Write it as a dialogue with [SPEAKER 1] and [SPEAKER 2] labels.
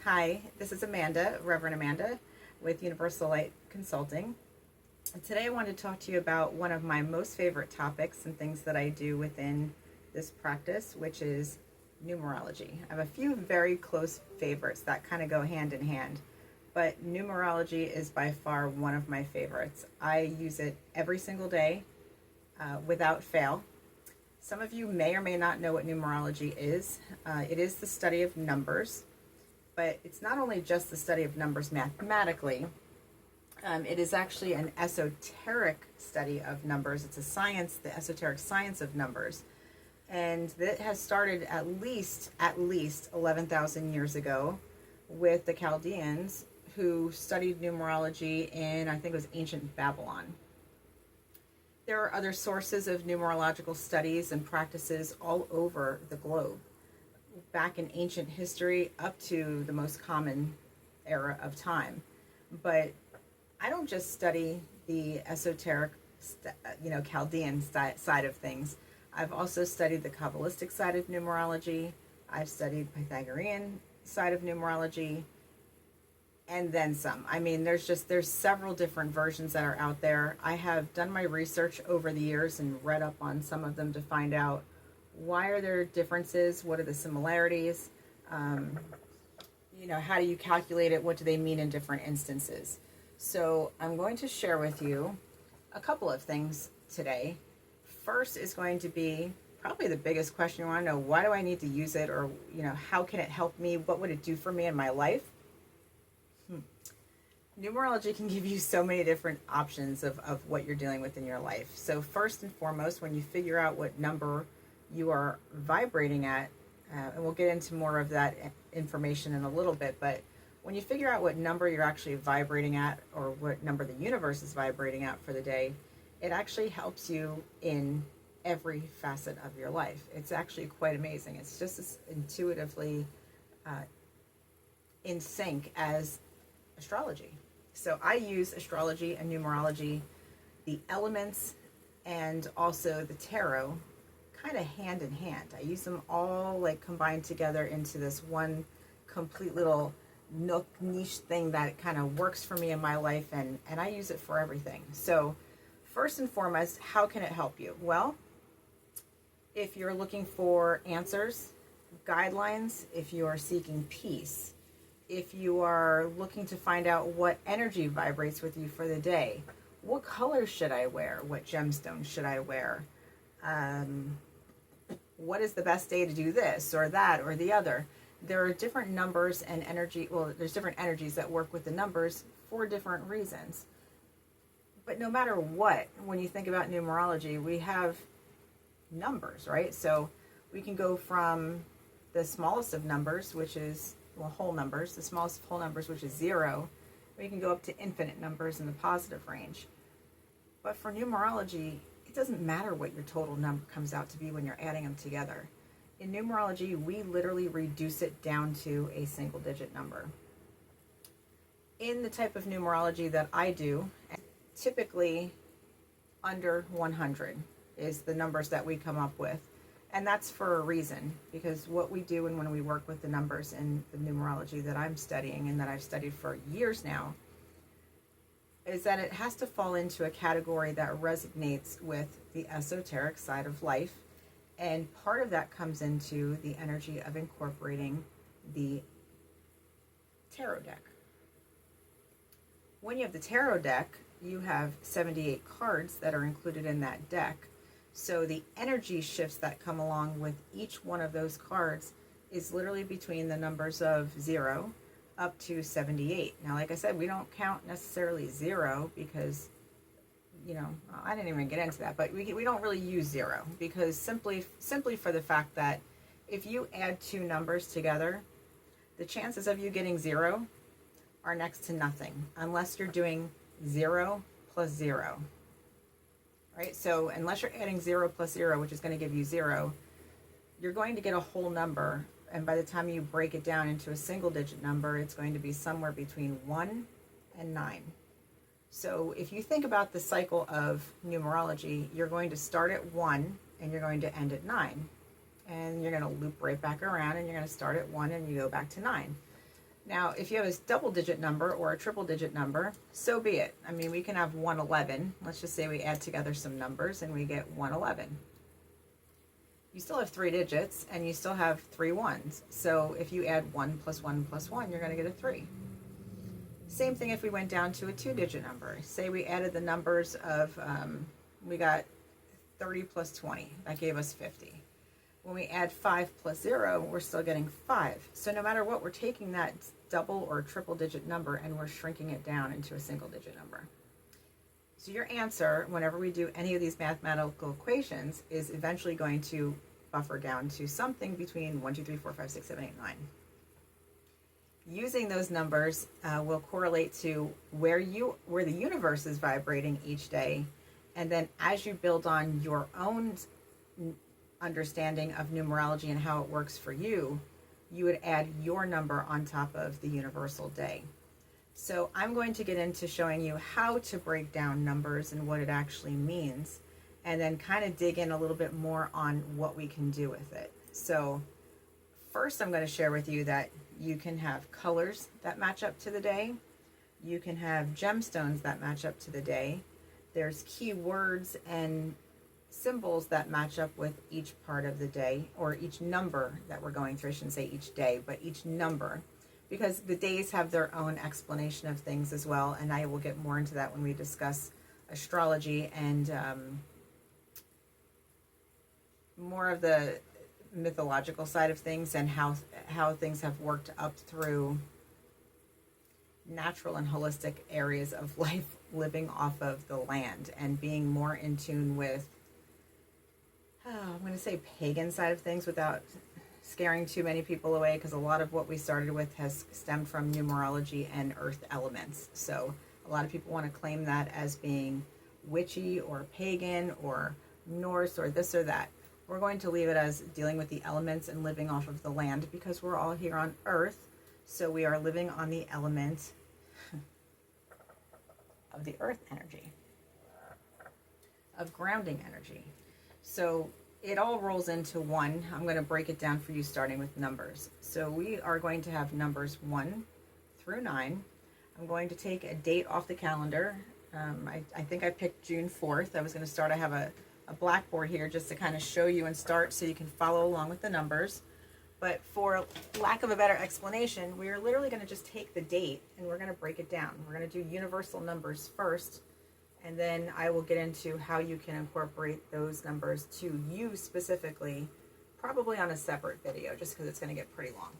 [SPEAKER 1] Hi, this is Amanda, Reverend Amanda, with UniverSoulLight Consulting. And today I want to talk to you about one of my most favorite topics and things that I do within this practice, which is numerology. I have a few very close favorites that kind of go hand in hand, but numerology is by far one of my favorites. I use it every single day without fail. Some of you may or may not know what numerology is. It is the study of numbers, but it's not only just the study of numbers mathematically. It is actually an esoteric study of numbers. It's a science, the esoteric science of numbers. And it has started at least 11,000 years ago with the Chaldeans, who studied numerology in, I think it was ancient Babylon. There are other sources of numerological studies and practices all over the globe, back in ancient history up to the most common era of time. But I don't just study the esoteric, Chaldean side of things. I've also studied the Kabbalistic side of numerology. I've studied Pythagorean side of numerology, and then some. I mean, there's several different versions that are out there. I have done my research over the years and read up on some of them to find out why are there differences, what are the similarities, how do you calculate it, what do they mean in different instances. So I'm going to share with you a couple of things today. First is going to be probably the biggest question you want to know: why do I need to use it, or how can it help me, what would it do for me in my life? Numerology can give you so many different options of what you're dealing with in your life. So first and foremost, when you figure out what number you are vibrating at, and we'll get into more of that information in a little bit, but when you figure out what number you're actually vibrating at, or what number the universe is vibrating at for the day, it actually helps you in every facet of your life. It's actually quite amazing. It's just as intuitively in sync as astrology. So I use astrology and numerology, the elements, and also the tarot, kind of hand in hand. I use them all like combined together into this one complete little niche thing that kind of works for me in my life, and I use it for everything. So first and foremost, how can it help you? Well, if you're looking for answers, guidelines, if you are seeking peace, if you are looking to find out what energy vibrates with you for the day, what colors should I wear, what gemstones should I wear, what is the best day to do this or that or the other. There are different numbers and energy. Well, there's different energies that work with the numbers for different reasons. But no matter what, when you think about numerology, we have numbers, right? So we can go from the smallest of numbers, which is, whole numbers, the smallest of whole numbers, which is 0. We can go up to infinite numbers in the positive range. But for numerology, it doesn't matter what your total number comes out to be when you're adding them together. In numerology, we literally reduce it down to a single digit number. In the type of numerology that I do, typically under 100 is the numbers that we come up with. And that's for a reason, because what we do and when we work with the numbers in the numerology that I'm studying and that I've studied for years now, is that it has to fall into a category that resonates with the esoteric side of life. And part of that comes into the energy of incorporating the tarot deck. When you have the tarot deck, you have 78 cards that are included in that deck. So the energy shifts that come along with each one of those cards is literally between the numbers of 0 up to 78. Now, like I said, we don't count necessarily 0 because, I didn't even get into that, but we don't really use 0 because simply for the fact that if you add two numbers together, the chances of you getting 0 are next to nothing unless you're doing 0 plus 0. Right? So unless you're adding 0 plus 0, which is going to give you 0, you're going to get a whole number. And by the time you break it down into a single digit number, it's going to be somewhere between 1 and 9. So if you think about the cycle of numerology, you're going to start at 1 and you're going to end at 9. And you're going to loop right back around and you're going to start at 1 and you go back to 9. Now, if you have a double digit number or a triple digit number, so be it. I mean, we can have 111. Let's just say we add together some numbers and we get 111. You still have 3 digits and you still have 3 ones. So if you add 1 plus 1 plus 1, you're going to get a 3. Same thing if we went down to a 2-digit number. Say we added the numbers of, we got 30 plus 20. That gave us 50. When we add 5 plus 0, we're still getting 5. So no matter what, we're taking that double or triple digit number and we're shrinking it down into a single digit number. So your answer, whenever we do any of these mathematical equations, is eventually going to buffer down to something between 1, 2, 3, 4, 5, 6, 7, 8, 9. Using those numbers will correlate to where the universe is vibrating each day, and then as you build on your own understanding of numerology and how it works for you, you would add your number on top of the universal day. So I'm going to get into showing you how to break down numbers and what it actually means, and then kind of dig in a little bit more on what we can do with it. So first I'm going to share with you that you can have colors that match up to the day. You can have gemstones that match up to the day. There's keywords and symbols that match up with each part of the day, or each number that we're going through. I shouldn't say each day, but each number, because the days have their own explanation of things as well, and I will get more into that when we discuss astrology and more of the mythological side of things and how things have worked up through natural and holistic areas of life, living off of the land and being more in tune with I'm going to say pagan side of things without scaring too many people away, because a lot of what we started with has stemmed from numerology and earth elements. So a lot of people want to claim that as being witchy or pagan or Norse or this or that. We're going to leave it as dealing with the elements and living off of the land, because we're all here on earth. So we are living on the element of the earth energy, of grounding energy. So it all rolls into one. I'm going to break it down for you starting with numbers. So we are going to have numbers 1 through 9. I'm going to take a date off the calendar. I think I picked June 4th. I was going to start, I have a blackboard here just to kind of show you and start so you can follow along with the numbers. But for lack of a better explanation, we are literally going to just take the date and we're going to break it down. We're going to do universal numbers first, and then I will get into how you can incorporate those numbers to you specifically, probably on a separate video, just because it's going to get pretty long.